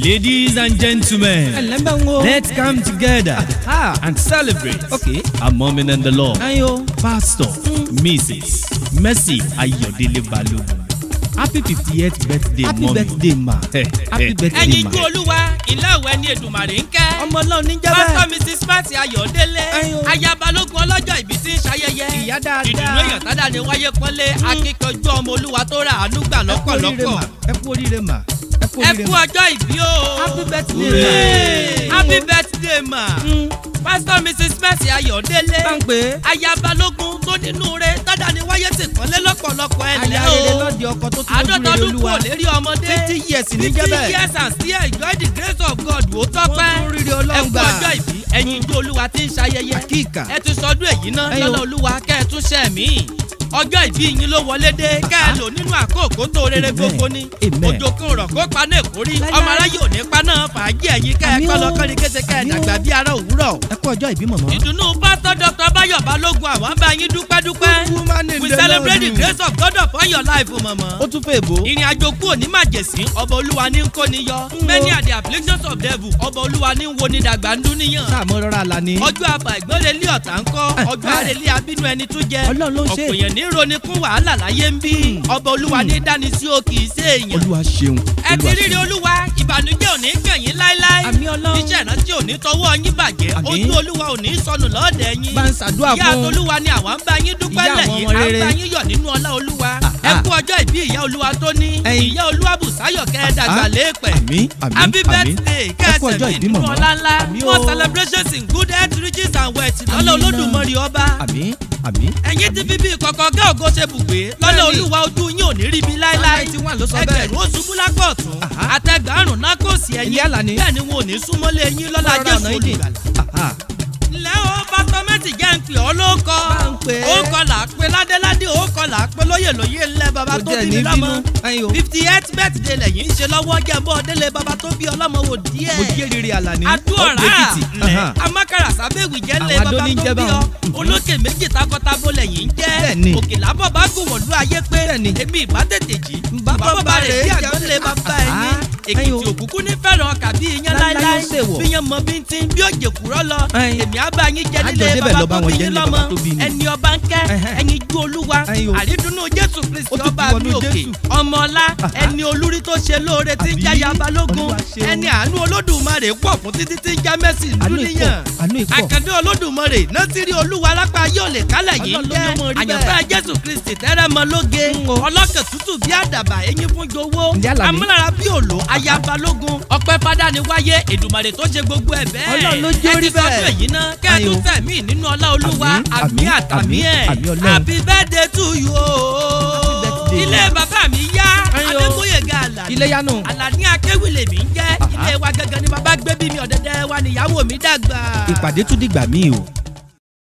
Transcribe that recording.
Ladies and gentlemen, let's come together and celebrate our mom in the Lord, Pastor Mrs. Mercy Ayodele Balogun. Happy 58th birthday, happy mommy. Birthday, ma. Happy birthday, ma. Ẹ̀yin ijó Olúwa ilé ìwé ní Èdùmàrè ń kẹ́. Ọmọ Ọlọ́run ní jẹ́ bẹ́ẹ̀. Pastor Mrs. Mercy Ayodele. Aya Balógun ọlọ́jọ́ ìbí tí ń ṣayẹyẹ. Ìyá dáadáa. Ìdùnnú èèyàn tádà ní wáyé pọ́nlé. Akíkanjú ọmọ Olúwa tó rà àánú gbà lọ́pọ̀lọpọ̀. Ẹ kú oríire mà. Ẹ kú ọjọ́ ìbí o. Happy birthday, ma. Happy birthday ma. Pastor Mrs. Mercy Ayodele. Báńpẹ́. Aya Balógun tó nínú rẹ̀ tádà ní wáyé sì pọ́nlé lọ́pọ̀lọpọ̀ ẹ̀ lẹ́ Aya rere o. lọ́dẹ ọkọ tó tún Àádọ́ta lójú rere ọdún kò Olúwa. lérí ọmọdé. 50 years ní jẹ́ 50 bẹ́ẹ̀. years and still enjoy the grace of God wò tọ́pẹ́. Wọ́n tún rírí Ọlọ́run Ẹ kú gbà. ọjọ́ ìbí ẹ̀yin ijó Olúwa tí ń ṣayẹyẹ. Àkíkà. Ẹ ti sọdún èyí náà Ẹyọ. lọ́lọ́ Olúwa kẹ́ ẹ tún ṣẹ́ mí. Ọjọ́ ìbí yín ló wọlé dé kẹ́ ẹ lò nínú àkókò tó rere gbogbo ni. Amen. Òjò kan rọ̀ kó paná èkórí. Láíláí. Ọmọ aráyé ò ní paná fàájì ẹ̀yin kẹ́ ẹ Àmín kọ́ o. lọ kọ́ni kése kẹ́ ẹ Àmín o. dàgbà bí ara òwúrọ̀. Ẹ kú ọjọ́ ìbí mọ̀mọ́. Ìdùnnú Pásítọ̀ Dr. Báyọ̀ Balógun àwọn bá yín dúpẹ́. Woman in We the celebrate the Lord. grace of God upon your life mọ̀mọ́. Ó tún fẹ́ èbó. Ìrìn àjò kúrò ní màjèsín ọba Olúwa ní ń kó ni yọ. Many are the afflictions of devil ọba Olúwa ní ń wo ni dàgbà ń dún níyàn. Sáàmù rọra là ní. Ọjọ́ àbà ìgbọ́nrẹ́lé ọ̀tá ń kọ́ ọjọ́ àrèlé abínú ẹni tún jẹ. Ọlọ́run ló ń ṣe. Ọ̀pọ̀ èèyàn ní roni kún wàhálà láyé ń bí. Ọba Olúwa ní dání sí o kì í ṣe èèyàn. Olúwa ṣeun. Ẹ ti rírí Olúwa ìbànújẹ́ ò ní kàn yín láéláé. Àmín Ọlọ́run. Iṣẹ́ ìrántí ò ní tọwọ́ yín bàjẹ́. Àmín. Ojú Olúwa ò ní sọnù lọ́ọ̀dẹ̀ yín. Bá ń ṣàdúrà Ìyá fún. Olúwa ni àwa ń bá yín dúpẹ́ Ìyá àwọn lẹ́yìn. ọmọ À ń rere. bá yín yọ̀ nínú ọlá Olúwa. Ẹ kú ọjọ́ ìbí ìyá Olúwa tó ní. Ẹyin. Ìyá Olúwa Bùsáyọ̀ kẹ́ ẹ dàgbà léèpẹ̀. Àmín, àmín, Happy àmín. birthday Ẹ kú ọjọ́ kẹ́sẹ̀ mi ìbí nínú mọ̀mọ́. ọlá ńlá. Àmín More o. celebrations in good health, riches and wealth. Lọ́lá Àmín Olódùmarè ọba. Àmín, àmín. Ẹ̀yin ti fi bí ìkọ̀kọ̀ gẹ́ ògo ṣe bùgbé. Lọ́lá Bẹ́ẹ̀ni. Olúwa ojú yín ò ní rí bí láéláé. 91 ló sọ bẹ́ẹ̀. Ẹgbẹ̀rún oṣù búlákọ̀ ọ̀tún. Aha. Àtẹgbàrún náà kò sí ẹ̀yìn. Ilé Àlàní. Bẹ́ẹ̀ ni wọn ò ní súnmọ́lé yín lọ́lá Lọ́rọ̀ Jésù ọ̀nà ìdí. Olùgbàlà. Ilé o Pásítọ̀ Mercy jẹ́ ń pè ọ́ ló kọ́. Bá ń pè é. Ó kọ́ là á pé ládéládé, ó kọ́ là á pé lóyè ńlẹ̀ bàbá Kò tó jẹ́ bí ní mi lọ́mọ. bínú. Ẹyin o. 58th birthday lẹ́yìn ń ṣe lọ́wọ́ jẹ́ bọ́ délé bàbá tó bí ọlọ́mọ wò díẹ̀. Mo jẹ́ rere Àlàní. Adúọ̀rá Ọ̀gbẹ́kìtì. lẹ̀ amákàrà sábẹ́wì jẹ́ lé Àwọn bàbá adó ní tó jẹ́ bí ọ. báwọn. Olókè méjì takọtabo lẹ́yìn ń jẹ́. Bẹ́ẹ̀ni. Òkè lábọ̀ bá gùn wọ̀lú ayé pé. Bẹ́ẹ̀ni. Èmi ìbá tètè jí. Bàbá Bàbá rẹ̀ rẹ̀ bí jẹ́ àgbọ̀n lé bàbá ẹ̀yìn. Ah, Èkìtì ẹyin o. òkùnkùn ní fẹ́ràn ọkà bí iyán Láíláí láíláí. ó ṣèwọ̀. Bí yẹn mọ bí ń tin bí òjè kúrọ́ lọ. Ẹyin. Èmi á bá yín jẹ́ Àjọ nílé débẹ̀ lọ bá bàbá tó wọn bí jẹ́ yín nílé lọ́mọ. bàbá tó bí ni. Ẹni ọba ń kẹ́ Ẹhẹ́. ẹ̀yin jú Olúwa. Ẹyin o. Àrídùnnú Jésù Ó Kristi tún ọba ti wọnú mi òkè. Jésù. Ọmọ ọlá ẹni olúrí tó ṣe lóore tí ń Àbí? jẹ́ Aya Balógun. Olúwa ṣeun. Ẹni àánú Olódùmarè pọ̀ fún títí tí ń já Mercy Àánú dúníyàn. ìpọ̀, àánú ìpọ̀. Àkàndé Olódùmarè náà ti rí Olúwa lápá yóò lè kálẹ̀ yìí Ọlọ́run ló jẹ́. mọ̀ rí Àyànfẹ́ bẹ́ẹ̀. Jésù Kristi tẹ́rẹ̀ mọ lóge. o. Ọlọ́kàn tútù bí àdàbà eyín fún jowó. Ǹjẹ́ Àlàní? Amúlára bí òòlò Aya Balógun. Ọpẹ́ fádá ni wáyé Èdùmàrè tó ṣe gbogbo ẹ̀ bẹ́ẹ̀. Ọlọ́run ló jẹ́ Ẹ orí ti sọdún bẹ́ẹ̀. èyí náà kẹ́ ẹ Ayọ̀. tún tẹ̀mí nínú ọlá Olúwa. Àmín, Àmì àmín, àtàmì àmín, ẹ̀. àmín Ọlọ́run. Happy birthday to you o. birthday. Ilé bàbá mi yá. Ayọ̀. Adégbóyèga Àlàní. Ilé yánu. Àlàní Akéwì lèmi ń jẹ́. Ilé wa gangan ni bàbá gbé bí mi ọ̀dẹ̀dẹ̀ wa níyàwó mi dàgbà. Ìpàdé tún dìgbà míì o.